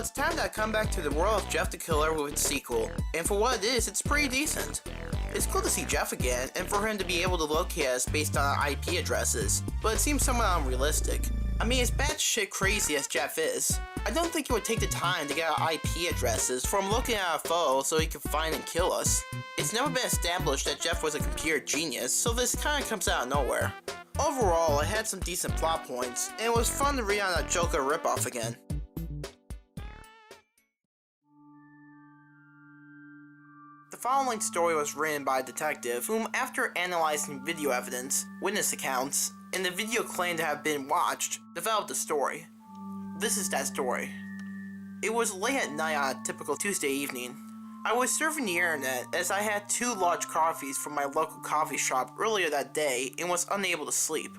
it's time that I come back to the world of Jeff the Killer with its sequel, and for what it is, it's pretty decent. It's cool to see Jeff again, and for him to be able to locate us based on our IP addresses, but it seems somewhat unrealistic. I mean, as batshit crazy as Jeff is, I don't think he would take the time to get our IP addresses from looking at our photos so he could find and kill us. It's never been established that Jeff was a computer genius, so this kinda comes out of nowhere. Overall, it had some decent plot points, and it was fun to read on that Joker ripoff again. The following story was written by a detective whom, after analyzing video evidence, witness accounts, and the video claimed to have been watched, developed a story. This is that story. It was late at night on a typical Tuesday evening. I was surfing the internet as I had 2 large coffees from my local coffee shop earlier that day and was unable to sleep.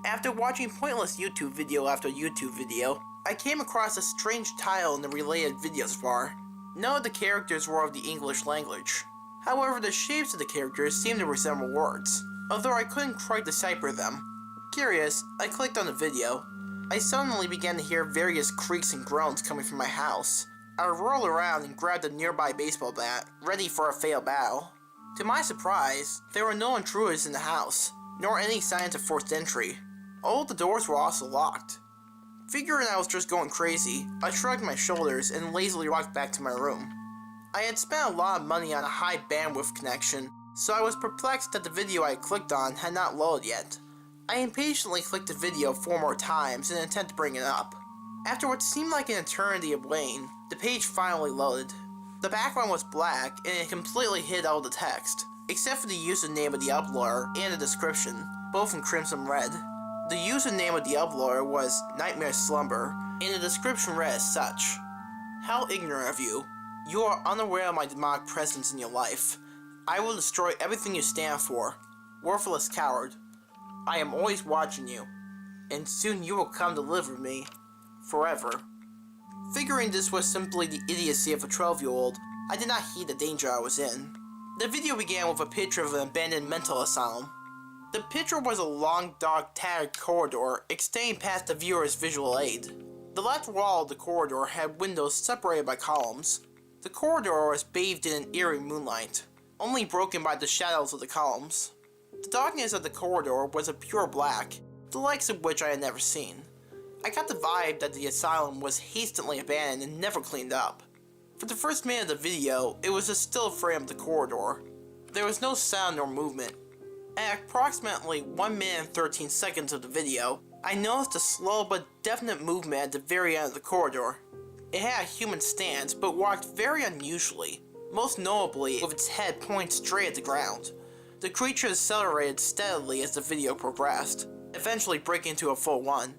After watching pointless YouTube video after YouTube video, I came across a strange title in the related videos bar. None of the characters were of the English language. However, the shapes of the characters seemed to resemble words, although I couldn't quite decipher them. Curious, I clicked on the video. I suddenly began to hear various creaks and groans coming from my house. I rolled around and grabbed a nearby baseball bat, ready for a fatal battle. To my surprise, there were no intruders in the house, nor any signs of forced entry. All of the doors were also locked. Figuring I was just going crazy, I shrugged my shoulders and lazily walked back to my room. I had spent a lot of money on a high bandwidth connection, so I was perplexed that the video I clicked on had not loaded yet. I impatiently clicked the video 4 more times in an attempt to bring it up. After what seemed like an eternity of waiting, the page finally loaded. The background was black and it completely hid all the text, except for the username of the uploader and the description, both in crimson red. The username of the uploader was Nightmare Slumber, and the description read as such. How ignorant of you. You are unaware of my demonic presence in your life. I will destroy everything you stand for. Worthless coward. I am always watching you, and soon you will come to live with me. Forever. Figuring this was simply the idiocy of a 12-year-old, I did not heed the danger I was in. The video began with a picture of an abandoned mental asylum. The picture was a long, dark, tattered corridor extending past the viewer's visual aid. The left wall of the corridor had windows separated by columns. The corridor was bathed in an eerie moonlight, only broken by the shadows of the columns. The darkness of the corridor was a pure black, the likes of which I had never seen. I got the vibe that the asylum was hastily abandoned and never cleaned up. For the first minute of the video, it was a still frame of the corridor. There was no sound nor movement. At approximately 1 minute and 13 seconds of the video, I noticed a slow but definite movement at the very end of the corridor. It had a human stance, but walked very unusually, most notably with its head pointed straight at the ground. The creature accelerated steadily as the video progressed, eventually breaking into a full run.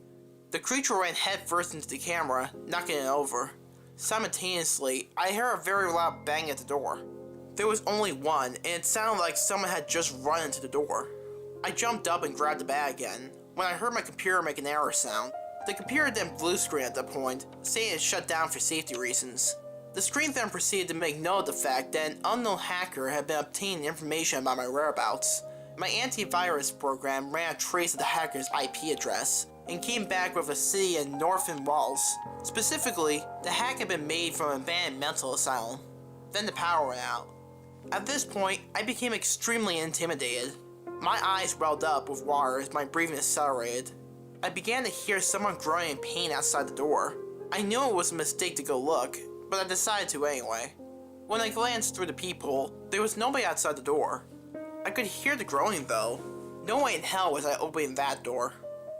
The creature ran headfirst into the camera, knocking it over. Simultaneously, I heard a very loud bang at the door. There was only one, and it sounded like someone had just run into the door. I jumped up and grabbed the bat again, when I heard my computer make an error sound. The computer then blue screened at that point, saying it shut down for safety reasons. The screen then proceeded to make note of the fact that an unknown hacker had been obtaining information about my whereabouts. My antivirus program ran a trace of the hacker's IP address, and came back with a city in Northern Walls. Specifically, the hack had been made from an abandoned mental asylum. Then the power went out. At this point, I became extremely intimidated. My eyes welled up with water as my breathing accelerated. I began to hear someone groaning in pain outside the door. I knew it was a mistake to go look, but I decided to anyway. When I glanced through the peephole, there was nobody outside the door. I could hear the groaning though. No way in hell was I opening that door.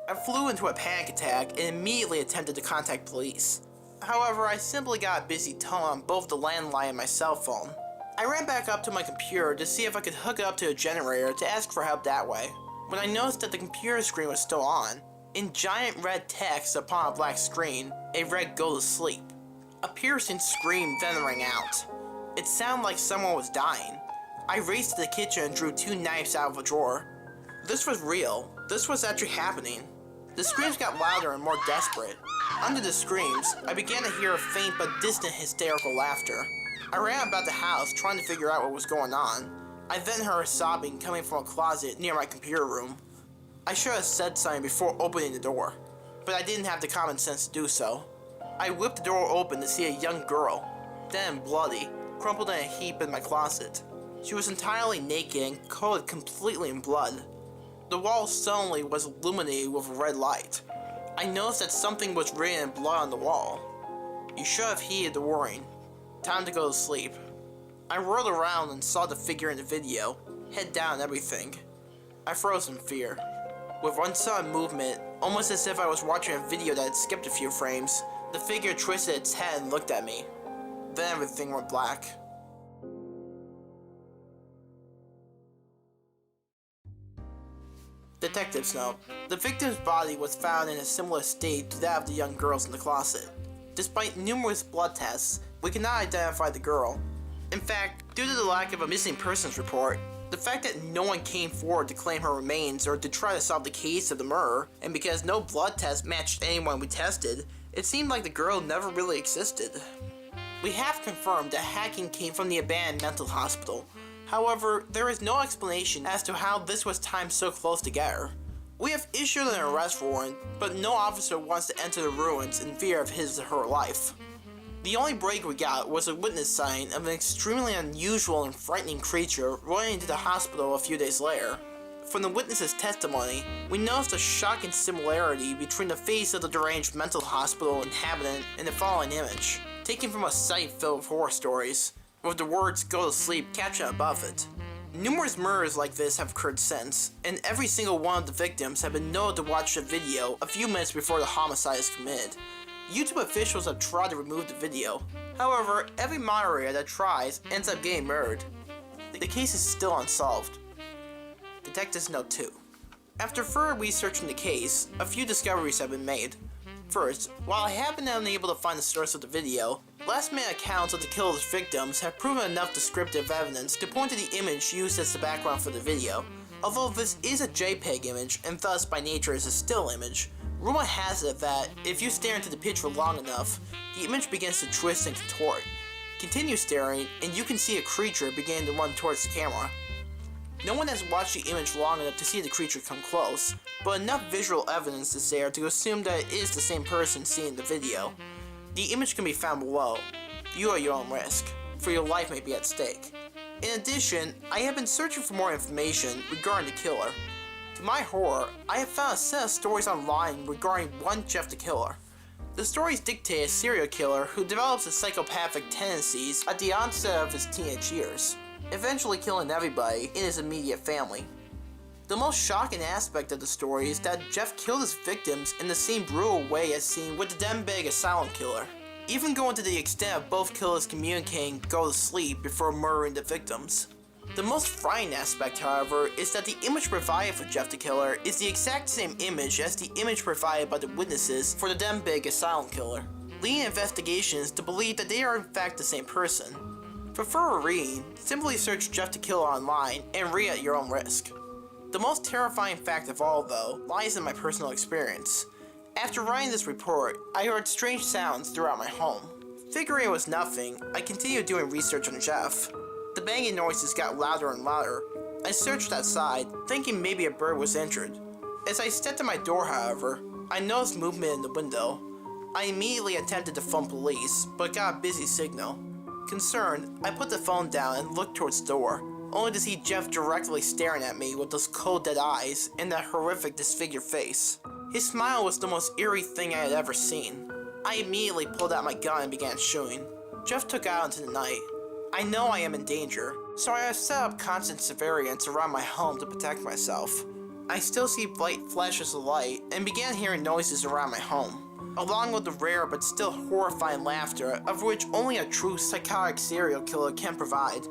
I flew into a panic attack and immediately attempted to contact police. However, I simply got a busy tone on both the landline and my cell phone. I ran back up to my computer to see if I could hook it up to a generator to ask for help that way, when I noticed that the computer screen was still on. In giant red text upon a black screen, it read "Go to sleep." A piercing scream then rang out. It sounded like someone was dying. I raced to the kitchen and drew 2 knives out of a drawer. This was real. This was actually happening. The screams got louder and more desperate. Under the screams, I began to hear a faint but distant hysterical laughter. I ran about the house trying to figure out what was going on. I then heard sobbing coming from a closet near my computer room. I should have said something before opening the door, but I didn't have the common sense to do so. I whipped the door open to see a young girl, dead and bloody, crumpled in a heap in my closet. She was entirely naked and coated completely in blood. The wall suddenly was illuminated with a red light. I noticed that something was written in blood on the wall. You should have heeded the warning. Time to go to sleep. I whirled around and saw the figure in the video, head down and everything. I froze in fear. With one sudden movement, almost as if I was watching a video that had skipped a few frames, the figure twisted its head and looked at me. Then everything went black. Detective's note. The victim's body was found in a similar state to that of the young girls in the closet. Despite numerous blood tests, we cannot identify the girl. In fact, due to the lack of a missing persons report, the fact that no one came forward to claim her remains or to try to solve the case of the murder, and because no blood test matched anyone we tested, it seemed like the girl never really existed. We have confirmed that hacking came from the abandoned mental hospital. However, there is no explanation as to how this was timed so close together. We have issued an arrest warrant, but no officer wants to enter the ruins in fear of his or her life. The only break we got was a witness sighting of an extremely unusual and frightening creature running into the hospital a few days later. From the witness's testimony, we noticed a shocking similarity between the face of the deranged mental hospital inhabitant and the following image, taken from a site filled with horror stories, with the words "go to sleep" captioned above it. Numerous murders like this have occurred since, and every single one of the victims have been known to watch the video a few minutes before the homicide is committed. YouTube officials have tried to remove the video. However, every moderator that tries ends up getting murdered. The case is still unsolved. Detective's Note 2. After further researching the case, a few discoveries have been made. First, while I have been unable to find the source of the video, last-minute accounts of the killer's victims have proven enough descriptive evidence to point to the image used as the background for the video. Although this is a JPEG image, and thus by nature is a still image, rumor has it that if you stare into the picture long enough, the image begins to twist and contort. Continue staring, and you can see a creature beginning to run towards the camera. No one has watched the image long enough to see the creature come close, but enough visual evidence is there to assume that it is the same person seeing the video. The image can be found below. View at your own risk, for your life may be at stake. In addition, I have been searching for more information regarding the killer. To my horror, I have found a set of stories online regarding one Jeff the Killer. The stories dictate a serial killer who develops his psychopathic tendencies at the onset of his teenage years, eventually killing everybody in his immediate family. The most shocking aspect of the story is that Jeff killed his victims in the same brutal way as seen with the Denbigh Asylum killer, even going to the extent of both killers communicating "go to sleep" before murdering the victims. The most frightening aspect, however, is that the image provided for Jeff the Killer is the exact same image as the image provided by the witnesses for the Denbigh Asylum killer, leading investigations to believe that they are in fact the same person. For further reading, simply search Jeff the Killer online and read at your own risk. The most terrifying fact of all, though, lies in my personal experience. After writing this report, I heard strange sounds throughout my home. Figuring it was nothing, I continued doing research on Jeff. The banging noises got louder and louder. I searched outside, thinking maybe a bird was injured. As I stepped to my door, however, I noticed movement in the window. I immediately attempted to phone police, but got a busy signal. Concerned, I put the phone down and looked towards the door, only to see Jeff directly staring at me with those cold dead eyes and that horrific disfigured face. His smile was the most eerie thing I had ever seen. I immediately pulled out my gun and began shooting. Jeff took out into the night. I know I am in danger, so I have set up constant surveillance around my home to protect myself. I still see bright flashes of light and began hearing noises around my home, along with the rare but still horrifying laughter of which only a true psychotic serial killer can provide.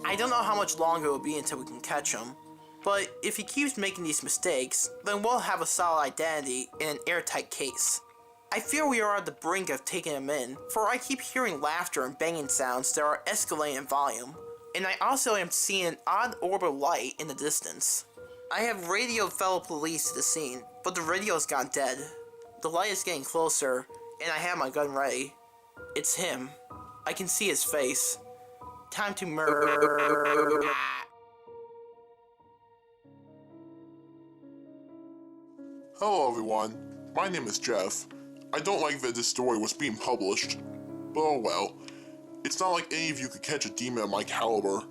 I don't know how much longer it will be until we can catch him, but if he keeps making these mistakes, then we'll have a solid identity in an airtight case. I feel we are at the brink of taking him in, for I keep hearing laughter and banging sounds that are escalating in volume, and I also am seeing an odd orb of light in the distance. I have radioed fellow police to the scene, but the radio has gone dead. The light is getting closer, and I have my gun ready. It's him. I can see his face. Time to murder. Hello everyone, my name is Jeff. I don't like that this story was being published, but oh well. It's not like any of you could catch a demon of my caliber.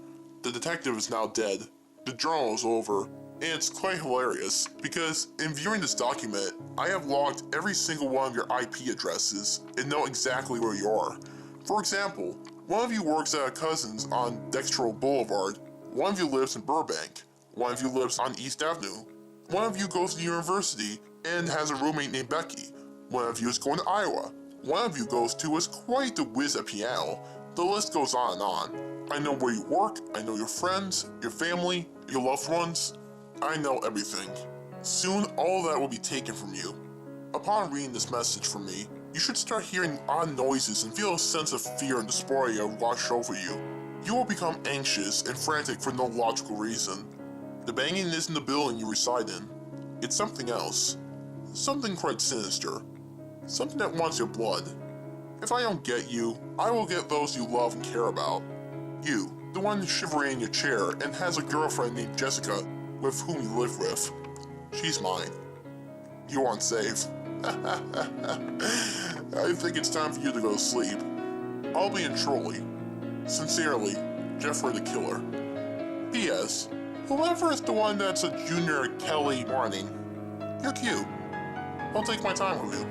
The detective is now dead, the journal is over, and it's quite hilarious, because in viewing this document, I have logged every single one of your IP addresses and know exactly where you are. For example, one of you works at a cousin's on Dextro Boulevard, one of you lives in Burbank, one of you lives on East Avenue, one of you goes to university and has a roommate named Becky, one of you is going to Iowa, one of you goes to is quite the whiz at piano. The list goes on and on. I know where you work, I know your friends, your family, your loved ones. I know everything. Soon all that will be taken from you. Upon reading this message from me, you should start hearing odd noises and feel a sense of fear and dysphoria wash over you. You will become anxious and frantic for no logical reason. The banging isn't the building you reside in. It's something else. Something quite sinister. Something that wants your blood. If I don't get you, I will get those you love and care about. You, the one shivering in your chair and has a girlfriend named Jessica with whom you live with. She's mine. You aren't safe. I think it's time for you to go to sleep. I'll be in Trolley. Sincerely, Jeffrey the Killer. P.S. Whoever is the one that's a junior Kelly Morning, you're cute. I'll take my time with you.